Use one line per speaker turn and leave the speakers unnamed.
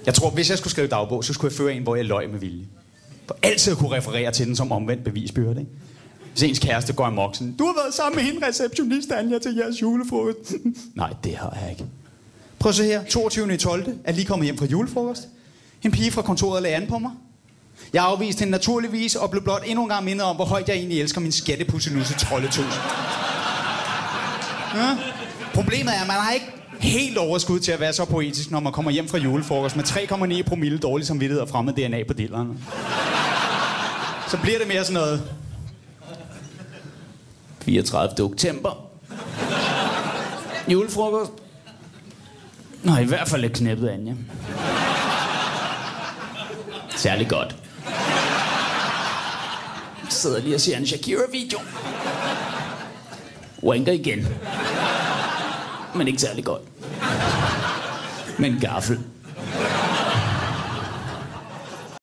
Jeg tror, hvis jeg skulle skrive dagbog, så skulle jeg føre en, hvor jeg løj med vilje. For altid at kunne referere til den som omvendt bevisbyrde, ikke? Hvis ens kæreste går amok sådan, du har været sammen med hende receptionist, Anja, til jeres julefrokost. Nej, det har jeg ikke. Prøv at se her, 22.12. er lige kommet hjem fra julefrokost. En pige fra kontoret lagde an på mig. Jeg afviste hende naturligvis og blev blot endnu en gang mindet om, hvor højt jeg egentlig elsker min skattepussenusse troldetus. Ja. Problemet er, at man har ikke helt overskud til at være så poetisk, når man kommer hjem fra julefrokost med 3,9 promille dårlig samvittighed og fremmed DNA på dillerne. Så bliver det mere sådan noget. 34. oktober. Julefrokost. Nå, i hvert fald lidt knæppet, Anja. Særlig godt. Jeg sidder lige og ser en Shakira-video. Wanker igen. Men ikke særlig godt. Med en gaffel.